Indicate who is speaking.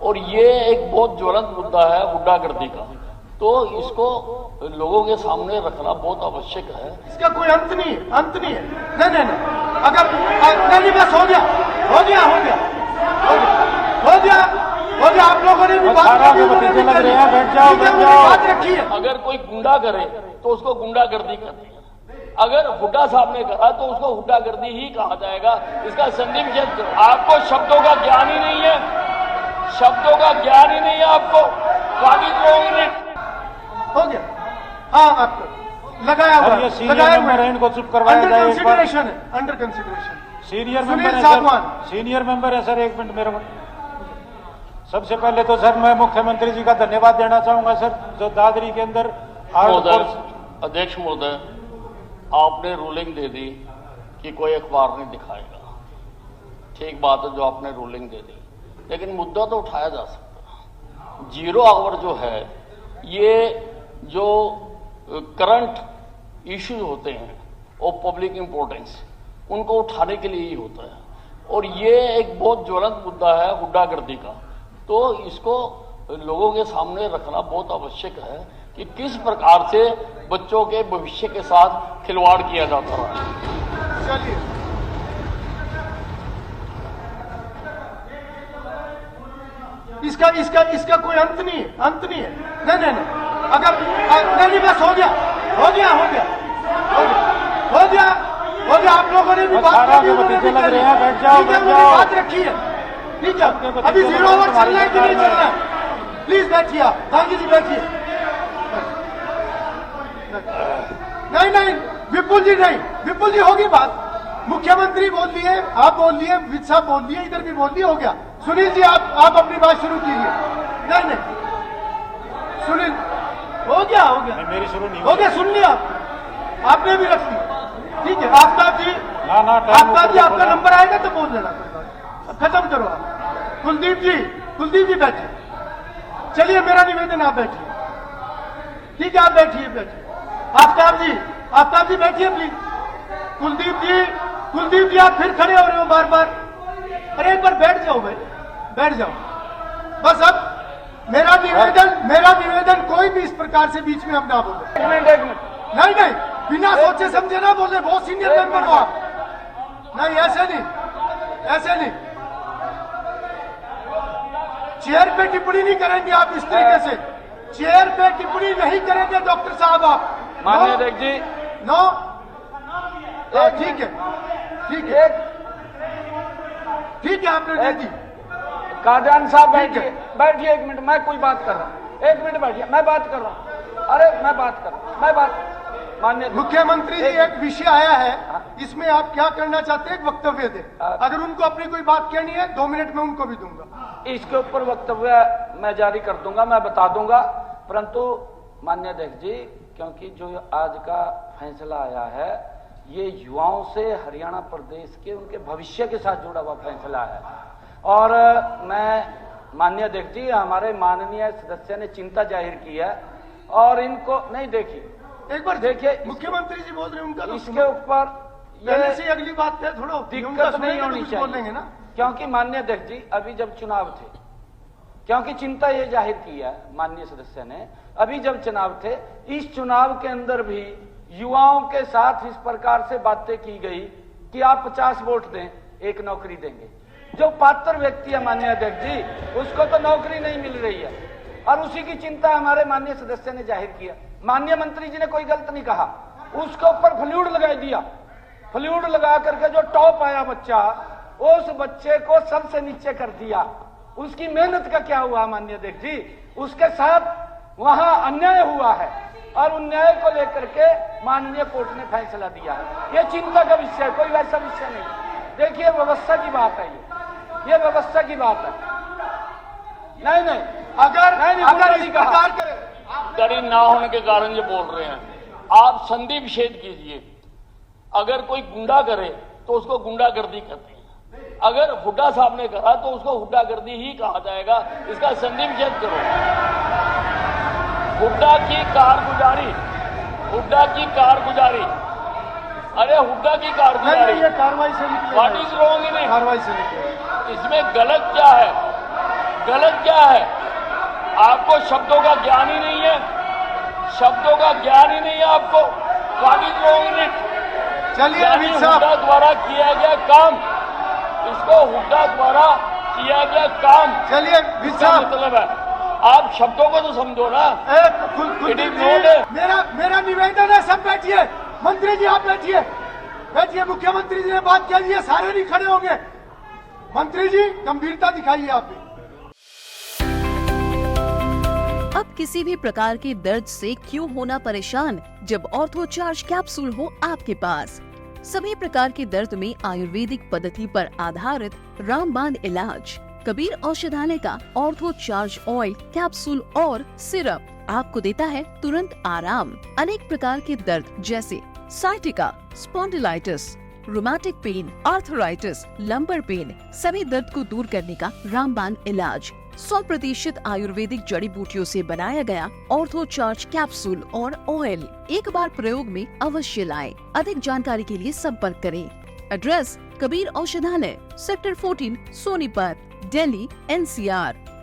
Speaker 1: और ये एक बहुत ज्वलंत मुद्दा है गुंडागर्दी का, तो इसको लोगों के सामने रखना बहुत आवश्यक है।
Speaker 2: इसका कोई अंत नहीं है, अंत नहीं है। नहीं, अगर नहीं, बस हो गया, आप लोगों ने भी बात रखी है।
Speaker 1: अगर कोई गुंडा करे तो उसको गुंडागर्दी करती है, अगर हुड्डा साहब ने कहा तो उसको हुड्डागर्दी ही कहा जाएगा। इसका संदीप जी, आपको शब्दों का ज्ञान ही नहीं है, शब्दों का ज्ञान ही नहीं है आपको।
Speaker 2: हो गया, हाँ, आपको लगाया हुआ है,
Speaker 3: लगाया हुआ है, इनको चुप करवाया जाए।
Speaker 2: अंडर कंसिडरेशन
Speaker 3: सीनियर मेंबर है सर, सीनियर मेंबर है सर। एक मिनट मेरे को। सबसे पहले तो सर मैं मुख्यमंत्री जी का धन्यवाद देना चाहूंगा सर, जो दादरी के अंदर
Speaker 1: अध्यक्ष महोदय, आपने रूलिंग दे दी कि कोई अखबार नहीं दिखाएगा, ठीक बात है जो आपने रूलिंग दे दी, लेकिन मुद्दा तो उठाया जा सकता। 0 आवर जो है, ये जो करंट इश्यूज होते हैं और पब्लिक इंपॉर्टेंस, उनको उठाने के लिए ही होता है, और ये एक बहुत ज्वलंत मुद्दा है गुंडागर्दी का, तो इसको लोगों के सामने रखना बहुत आवश्यक है कि किस प्रकार से बच्चों के भविष्य के साथ खिलवाड़ किया जाता है।
Speaker 2: चलिए, इसका कोई अंत नहीं है, नहीं, अगर नहीं, बस हो गया, आप लोगों ने भी बात रखी है। ठीक है, अभी 0 ओवर चलना है कि नहीं चलना है? प्लीज बैठिए आप, गांधी जी बैठिए। नहीं, विपुल जी होगी बात। मुख्यमंत्री बोल लिए, आप बोल लिए, विद साहब बोल लिए, इधर भी बोल लिए, हो गया। सुनील जी आप अपनी बात शुरू कीजिए। नहीं, सुनील, हो गया,
Speaker 3: मेरी शुरू नहीं
Speaker 2: हो गया, सुन लिया आपने भी रख ली। ठीक है, आफ्ताब जी, आपका नंबर आएगा तो बोल देना, खत्म करो आप। कुलदीप जी बैठिए। चलिए, मेरा निवेदन, आप बैठिए। ठीक है, आप बैठिए। आफ्ताब जी बैठिए प्लीज। कुलदीप जी आप फिर खड़े हो रहे हो बार बार। अरे एक बार बैठ जाओ भाई, बैठ जाओ बस। अब मेरा निवेदन कोई भी इस प्रकार से बीच में अब ना बोले।
Speaker 1: एक मिनट।
Speaker 2: नहीं, बिना सोचे समझे ना बोले, बहुत सीनियर मेंबर हो आप। नहीं, ऐसे नहीं। चेयर पे टिप्पणी नहीं करेंगे आप इस तरीके से। चेयर पे टिप्पणी नहीं करेंगे डॉक्टर साहब आप।
Speaker 1: माननीय अध्यक्ष जी,
Speaker 2: नो, ठीक है, आपने दे दी।
Speaker 1: कादियान साहब बैठिए 1 मिनट, मैं कोई बात कर रहा हूँ। 1 मिनट बैठिए, मैं बात कर रहा हूँ। अरे मैं बात कर रहा हूँ, माननीय
Speaker 2: मुख्यमंत्री जी, एक विषय आया है, इसमें आप क्या करना चाहते हैं? एक वक्तव्य दे। अगर उनको अपनी कोई बात कहनी है 2 मिनट में उनको भी दूंगा।
Speaker 1: इसके ऊपर वक्तव्य मैं जारी कर दूंगा, मैं बता दूंगा। परंतु माननीय अध्यक्ष जी, क्योंकि जो आज का फैसला आया है, ये युवाओं से हरियाणा प्रदेश के उनके भविष्य के साथ जुड़ा हुआ फैसला है, और मैं माननीय अध्यक्ष जी, हमारे माननीय सदस्य ने चिंता जाहिर की है, और इनको नहीं, देखिए
Speaker 2: एक बार देखिए, मुख्यमंत्री जी बोल रहे हैं, उनका
Speaker 1: इसके ऊपर
Speaker 2: पहले से अगली बात है, थोड़ा
Speaker 1: दिक्कत नहीं होनी चाहिए,
Speaker 2: बोलेंगे ना।
Speaker 1: क्योंकि माननीय अध्यक्ष जी, अभी जब चुनाव थे, क्योंकि चिंता ये जाहिर की है माननीय सदस्य ने, अभी जब चुनाव थे, इस चुनाव के अंदर भी युवाओं के साथ इस प्रकार से बातें की गई कि आप 50 वोट दें, 1 नौकरी देंगे। जो पात्र व्यक्ति है माननीय अध्यक्ष जी, उसको तो नौकरी नहीं मिल रही है, और उसी की चिंता हमारे माननीय सदस्य ने जाहिर किया। माननीय मंत्री जी ने कोई गलत नहीं कहा, उसके ऊपर फ्लूड लगा दिया। फ्लूड लगा करके जो टॉप आया बच्चा, उस बच्चे को सबसे नीचे कर दिया। उसकी मेहनत का क्या हुआ माननीय अध्यक्ष जी? उसके साथ वहां अन्याय हुआ है, और अन्याय को लेकर के माननीय कोर्ट ने फैसला दिया है। ये चिंता का विषय है, कोई वैसा विषय नहीं। देखिए, व्यवस्था की बात है, ये व्यवस्था की बात है। नहीं, अगर इस प्रकार के ना होने के कारण ये बोल रहे हैं, आप संधि विच्छेद कीजिए। अगर कोई गुंडा करे तो उसको गुंडागर्दी कहते हैं, अगर हुड्डा साहब ने कहा तो उसको हुड्डागर्दी ही कहा जाएगा। इसका संधि विच्छेद करो। हुड्डा की कारगुजारी, अरे हुड्डा की कारगुजारी,
Speaker 2: ये कार्रवाई से निकले,
Speaker 1: what is wrong in it?
Speaker 2: कार्रवाई से निकले।
Speaker 1: इसमें गलत क्या है?
Speaker 4: गलत क्या है? आपको शब्दों का ज्ञान ही नहीं है, शब्दों का ज्ञान ही नहीं है आपको।
Speaker 2: चलिए
Speaker 4: यानी
Speaker 2: अमित साहब,
Speaker 4: हुड्डा द्वारा किया गया काम, इसको हुड्डा द्वारा किया गया काम,
Speaker 2: चलिए अमित
Speaker 4: इसका
Speaker 2: साहब,
Speaker 4: मतलब है आप शब्दों को तो समझो ना।
Speaker 2: Kuldeep
Speaker 4: It is not a-
Speaker 2: जी, मेरा निवेदन है, सब बैठिए। मंत्री जी आप बैठिए, बैठिए। मुख्यमंत्री जी ने बात कह दी है, सारे नहीं खड़े होंगे। मंत्री जी गंभीरता दिखाइए आप भी।
Speaker 5: अब किसी भी प्रकार के दर्द से क्यों होना परेशान, जब ऑर्थो चार्ज कैप्सूल हो आपके पास। सभी प्रकार के दर्द में आयुर्वेदिक पद्धति पर आधारित रामबाण इलाज। कबीर औषधालय का ऑर्थो चार्ज ऑयल, कैप्सूल और सिरप आपको देता है तुरंत आराम। अनेक प्रकार के दर्द जैसे sciatica, spondylitis, rheumatic pain, arthritis, lumbar pain, सभी दर्द को दूर करने का रामबाण इलाज 100% आयुर्वेदिक जड़ी बूटियों से बनाया गया ऑर्थो चार्ज कैप्सूल और ऑयल एक बार प्रयोग में अवश्य लाएं। अधिक जानकारी के लिए संपर्क करें। एड्रेस: कबीर औषधालय, सेक्टर 14, सोनीपत, दिल्ली, NCR।